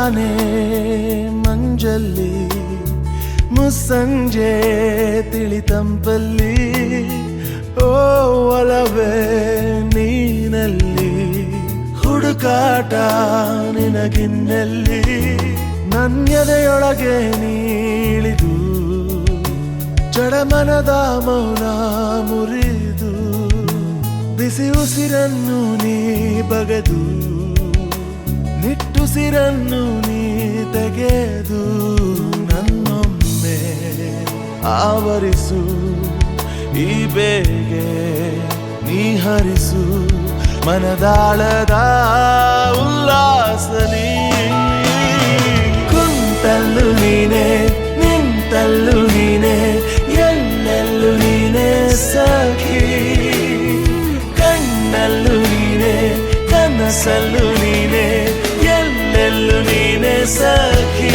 ತಾನೇ ಮಂಜಲ್ಲಿ ಮುಸ್ಸಂಜೆ ತಿಳಿತಂಪಲ್ಲಿ ಓ ಒಲವೇ ನೀನಲ್ಲಿ ಹುಡುಕಾಟ ನಿನಗಿನ್ನಲ್ಲಿ ನನ್ಯದೆಯೊಳಗೆ ನೀಳಿದು ಜಡಮನದ ಮೌನ ಮುರಿದು ಬಿಸಿ ಉಸಿರನ್ನು ನೀ ಬಗೆದು ನಿಟ್ಟುಸಿರನ್ನು ನೀ ತೆಗೆದು ನನ್ನೊಮ್ಮೆ ಆವರಿಸು ಈ ಬೇಗೆ ನೀ ಹರಿಸು ಮನದಾಳದ ಉಲ್ಲಾಸನಿ ಕುಂತಲ್ಲು ನೀನೆ ನಿಂತಲ್ಲು ನೀನೆ ಎಲ್ಲೆಲ್ಲೂ ನೀನೆ ಸಖಿ ಕಣ್ಣಲ್ಲೂ ನೀನೆ ಕನಸಲ್ಲೂ ನೀನೆ ಎಲ್ಲೆಲ್ಲೂ ನೀನೆ ಸಖಿ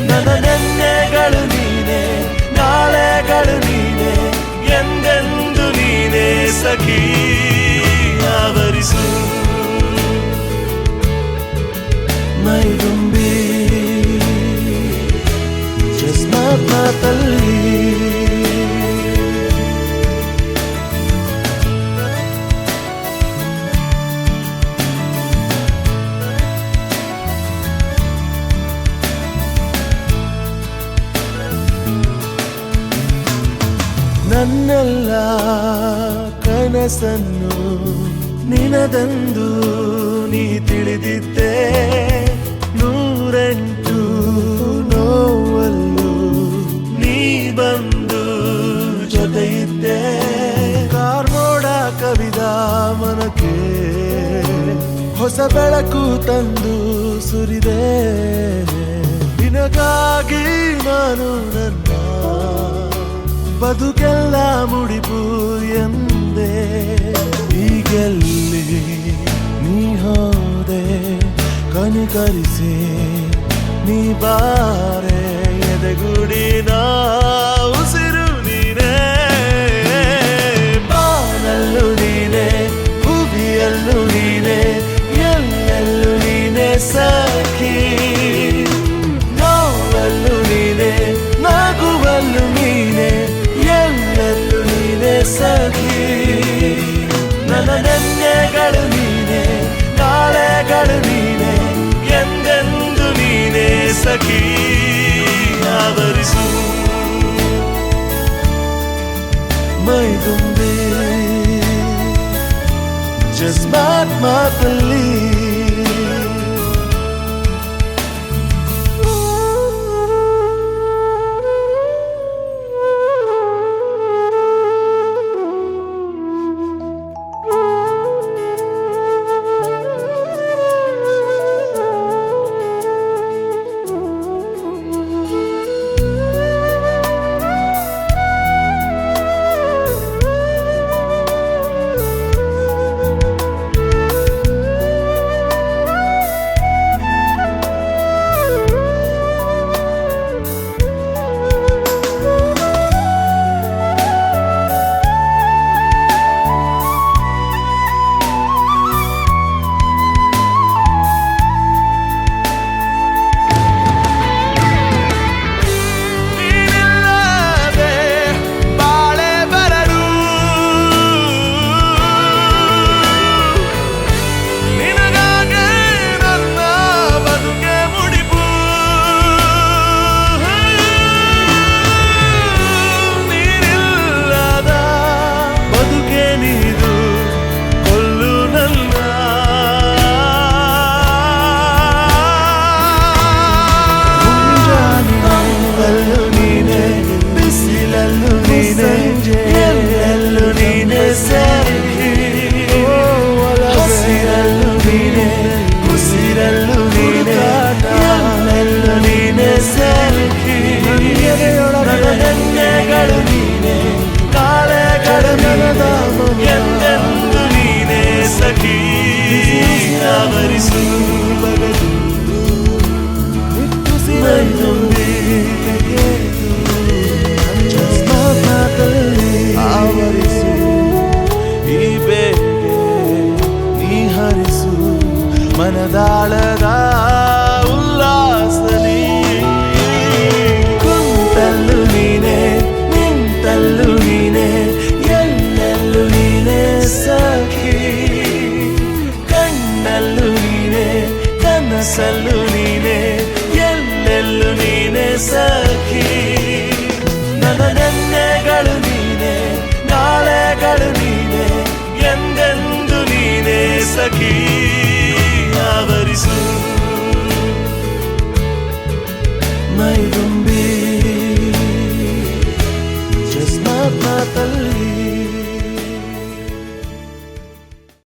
ನನ್ನ ನೆನ್ನೆಗಳು ನೀನೆ ನಾಳೆಗಳು ನೀನೆ ಎಂದೆಂದು ನೀನೆ ಸಖಿ ಆವರಿಸು ಮೈದುಂಬಿ ಮಾತಲ್ಲಿ ನನ್ನೆಲ್ಲ ಕನಸನ್ನು ನಿನದೆಂದು ನೀ ತಿಳಿದಿದ್ದೆ ನೂರೆಂಟು ನೋವಲ್ಲೂ ನೀ ಬಂದು ಜೊತೆಯಿದ್ದೆ ಕಾರ್ಮೋಡ ಕವಿದ ಮನಕ್ಕೆ ಹೊಸ ಬೆಳಕು ತಂದು ಸುರಿದೆ ನಿನಗಾಗಿ ನಾನು ನನ್ನ ಬದುಕೆಲ್ಲ ಮುಡಿಪು ಎಂದೆ ಈಗೆಲ್ಲಿ ನೀ ಹೋದೆ ಕನಿಕರಿಸಿ ನೀ ಬಾರೆ ಎದೆಗುಡಿನ ಉಸಿರು ನೀನೆ ಬಾನಲ್ಲೂ ನೀನೆ ಭೂಮಿಯಲ್ಲೂ ನೀನೆ ಎಲ್ಲೆಲ್ಲೂ ನೀನೆ ಸಖಿ ನೋವಲ್ಲೂ ನೀನೆ ನಗುವಲ್ಲೂ ನೀನೆ ಎಲ್ಲೆಲ್ಲೂ ನೀನೆ ಸಖಿ ನನ್ನ ನೆನ್ನೆಗಳು ನೀನೆ ನಾಳೆಗಳು ನೀನೆ ಎಂದೆಂದು ನೀನೆ ಸಖಿ ಆವರಿಸು ಮೈದುಂಬಿ ಜಸ್ಟ್ ಮಾತಲ್ಲಿ